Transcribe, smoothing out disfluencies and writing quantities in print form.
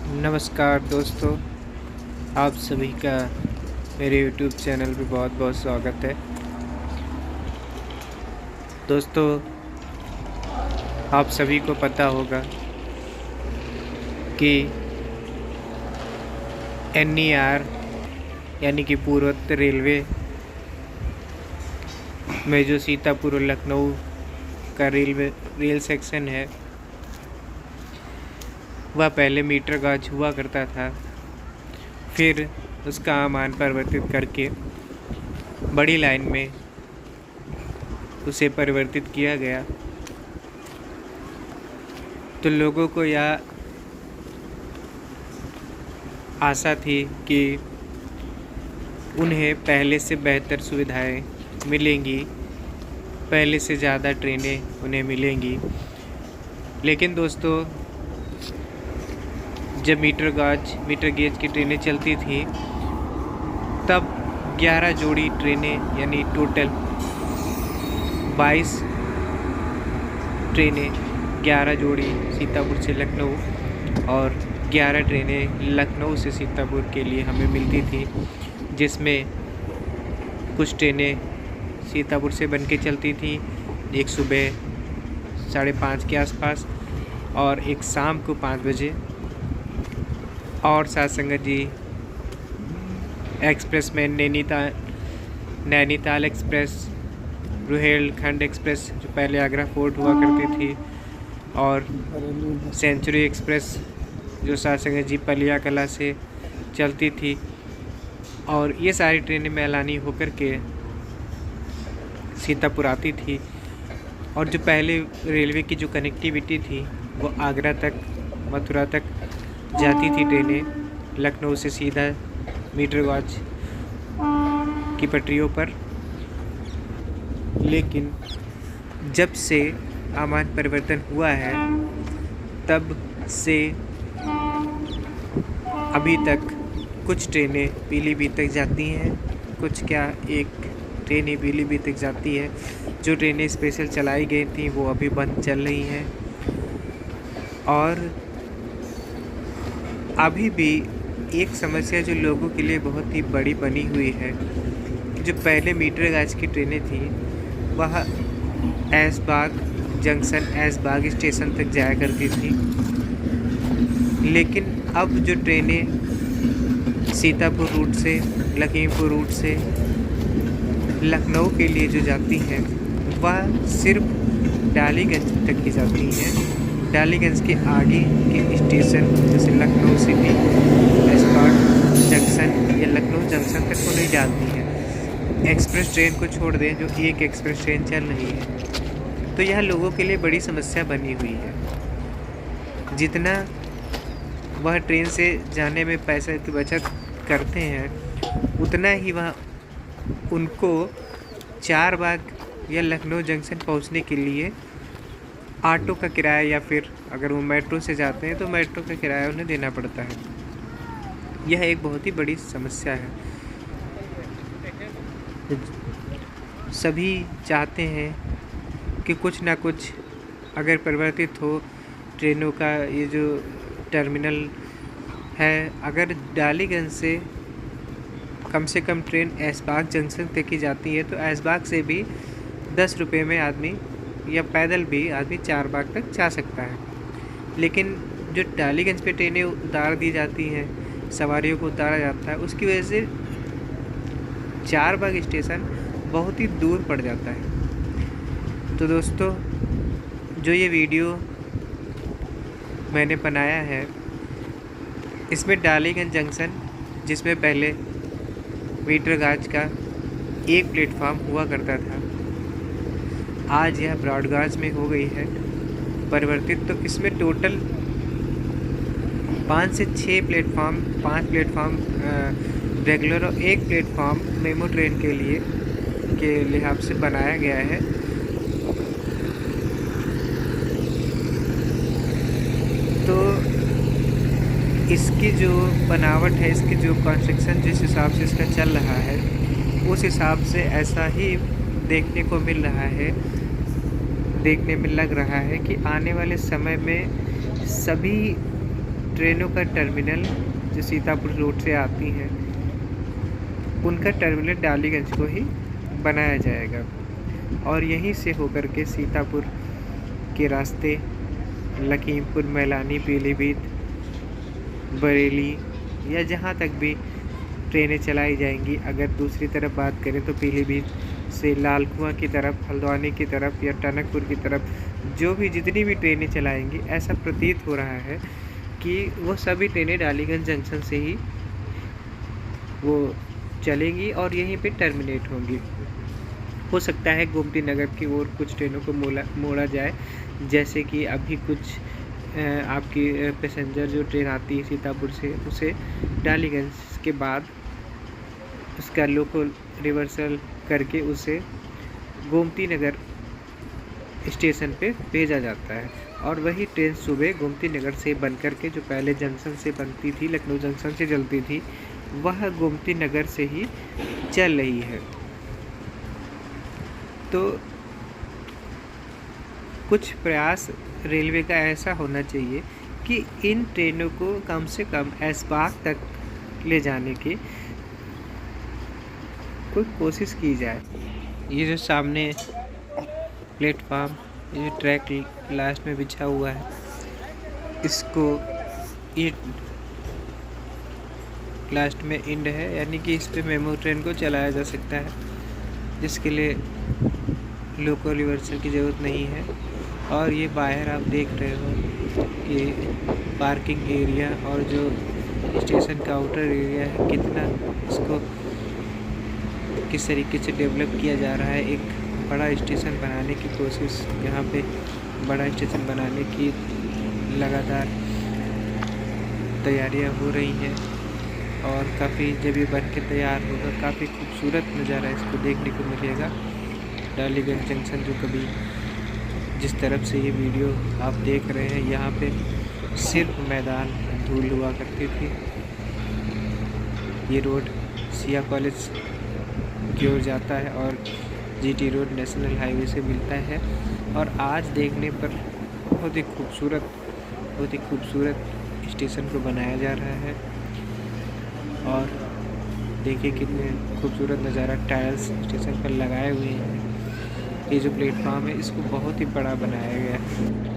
नमस्कार दोस्तों, आप सभी का मेरे YouTube चैनल पे बहुत बहुत स्वागत है। दोस्तों, आप सभी को पता होगा कि NER यानी कि पूर्वोत्तर रेलवे में जो सीतापुर और लखनऊ का रेल सेक्शन है, वह पहले मीटर गॉज हुआ करता था। फिर उसका मान परिवर्तित करके बड़ी लाइन में उसे परिवर्तित किया गया। तो लोगों को यह आशा थी कि उन्हें पहले से बेहतर सुविधाएं मिलेंगी, पहले से ज़्यादा ट्रेनें उन्हें मिलेंगी। लेकिन दोस्तों, जब मीटर गेज की ट्रेनें चलती थी, तब 11 जोड़ी ट्रेनें यानी टोटल 22 ट्रेनें, 11 जोड़ी सीतापुर से लखनऊ और 11 ट्रेनें लखनऊ से सीतापुर के लिए हमें मिलती थी, जिसमें कुछ ट्रेनें सीतापुर से बन के चलती थी, एक सुबह 5:30 के आसपास और एक शाम को 5 बजे। और साथ संगत जी, एक्सप्रेस में नैनीताल एक्सप्रेस, रुहेलखंड एक्सप्रेस जो पहले आगरा फोर्ट हुआ करती थी, और सेंचुरी एक्सप्रेस जो साथ संगत जी पलिया कला से चलती थी। और ये सारी ट्रेनें मैलानी होकर के सीतापुर आती थी। और जो पहले रेलवे की जो कनेक्टिविटी थी वो आगरा तक, मथुरा तक जाती थी ट्रेनें, लखनऊ से सीधा मीटर गॉज की पटरियों पर। लेकिन जब से आमान परिवर्तन हुआ है, तब से अभी तक कुछ ट्रेनें पीलीभीत तक जाती हैं, कुछ क्या एक ट्रेन ही पीलीभीत तक जाती है। जो ट्रेनें स्पेशल चलाई गई थी वो अभी बंद चल रही हैं। और अभी भी एक समस्या जो लोगों के लिए बहुत ही बड़ी बनी हुई है, जो पहले मीटर गॉज की ट्रेनें थी वह ऐशबाग जंक्शन, ऐशबाग स्टेशन तक जाया करती थी। लेकिन अब जो ट्रेनें सीतापुर रूट से, लखीमपुर रूट से लखनऊ के लिए जो जाती हैं, वह सिर्फ डालीगंज तक की जाती हैं। डालीगंज के आगे के स्टेशन जैसे लखनऊ सिटी, ऐशबाग जंक्शन या लखनऊ जंक्शन तक वो नहीं जाती हैं। एक्सप्रेस ट्रेन को छोड़ दें, जो एक एक्सप्रेस ट्रेन चल रही है, तो यह लोगों के लिए बड़ी समस्या बनी हुई है। जितना वह ट्रेन से जाने में पैसे की बचत करते हैं, उतना ही वह उनको 4 बाग या लखनऊ जंक्शन पहुंचने के लिए ऑटो का किराया, या फिर अगर वो मेट्रो से जाते हैं तो मेट्रो का किराया उन्हें देना पड़ता है। यह एक बहुत ही बड़ी समस्या है। सभी चाहते हैं कि कुछ ना कुछ अगर परिवर्तित हो ट्रेनों का। ये जो टर्मिनल है, अगर डालीगंज से कम ट्रेन ऐशबाग जंक्शन तक की जाती है, तो ऐशबाग से भी 10 रुपये में आदमी या पैदल भी आदमी 4 बाग तक जा सकता है। लेकिन जो डालीगंज पे ट्रेनें उतार दी जाती हैं, सवारियों को उतारा जाता है, उसकी वजह से 4 बाग स्टेशन बहुत ही दूर पड़ जाता है। तो दोस्तों, जो ये वीडियो मैंने बनाया है, इसमें डालीगंज जंक्शन, जिसमें पहले मीटर गॉज का एक प्लेटफॉर्म हुआ करता था, आज यह ब्रॉड गॉज में हो गई है परिवर्तित। तो इसमें टोटल 5 से 6 प्लेटफॉर्म, 5 प्लेटफॉर्म रेगुलर और 1 प्लेटफॉर्म मेमो ट्रेन के लिए के लिहाज से बनाया गया है। तो इसकी जो बनावट है, इसकी जो कंस्ट्रक्शन जिस हिसाब से इसका चल रहा है, उस हिसाब से ऐसा ही देखने को मिल रहा है, देखने में लग रहा है कि आने वाले समय में सभी ट्रेनों का टर्मिनल जो सीतापुर रोड से आती हैं उनका टर्मिनल डालीगंज को ही बनाया जाएगा और यहीं से होकर के सीतापुर के रास्ते लखीमपुर, मैलानी, पीलीभीत, बरेली या जहाँ तक भी ट्रेनें चलाई जाएंगी। अगर दूसरी तरफ बात करें तो पीलीभीत से लाल कुआं की तरफ, हल्द्वानी की तरफ या टनकपुर की तरफ जो भी जितनी भी ट्रेनें चलाएंगी, ऐसा प्रतीत हो रहा है कि वो सभी ट्रेनें डालीगंज जंक्शन से ही वो चलेंगी और यहीं पे टर्मिनेट होंगी। हो सकता है गोमती नगर की ओर कुछ ट्रेनों को मोड़ा जाए, जैसे कि अभी कुछ आपकी पैसेंजर जो ट्रेन आती है सीतापुर से, उसे डालीगंज के बाद उसका लोकल रिवर्सल करके उसे गोमती नगर स्टेशन पे भेजा जाता है और वही ट्रेन सुबह गोमती नगर से बन कर के, जो पहले जंक्शन से बनती थी, लखनऊ जंक्शन से चलती थी, वह गोमती नगर से ही चल रही है। तो कुछ प्रयास रेलवे का ऐसा होना चाहिए कि इन ट्रेनों को कम से कम ऐसबाग तक ले जाने की कोई कोशिश की जाए। ये जो सामने प्लेटफार्म, ये ट्रैक लास्ट में बिछा हुआ है, इसको ये लास्ट में एंड है, यानी कि इस पे मेमो ट्रेन को चलाया जा सकता है, जिसके लिए लोकल रिवर्सल की ज़रूरत नहीं है। और ये बाहर आप देख रहे हो, ये पार्किंग एरिया और जो स्टेशन का आउटर एरिया है, कितना इसको किस तरीके से डेवलप किया जा रहा है। एक बड़ा स्टेशन बनाने की कोशिश, यहाँ पे बड़ा स्टेशन बनाने की लगातार तैयारियाँ हो रही हैं और काफ़ी जब ये बन के तैयार होगा, काफ़ी खूबसूरत नज़ारा इसको देखने को मिलेगा। डालीगंज जंक्शन जो कभी जिस तरफ से ये वीडियो आप देख रहे हैं, यहाँ पे सिर्फ मैदान धूल हुआ करती थी। ये रोड सिया कॉलेज की ओर जाता है और जीटी रोड नेशनल हाईवे से मिलता है और आज देखने पर बहुत ही खूबसूरत स्टेशन को बनाया जा रहा है। और देखिए कितने खूबसूरत नज़ारा टाइल्स स्टेशन पर लगाए हुए हैं। ये जो प्लेटफॉर्म है, इसको बहुत ही बड़ा बनाया गया है।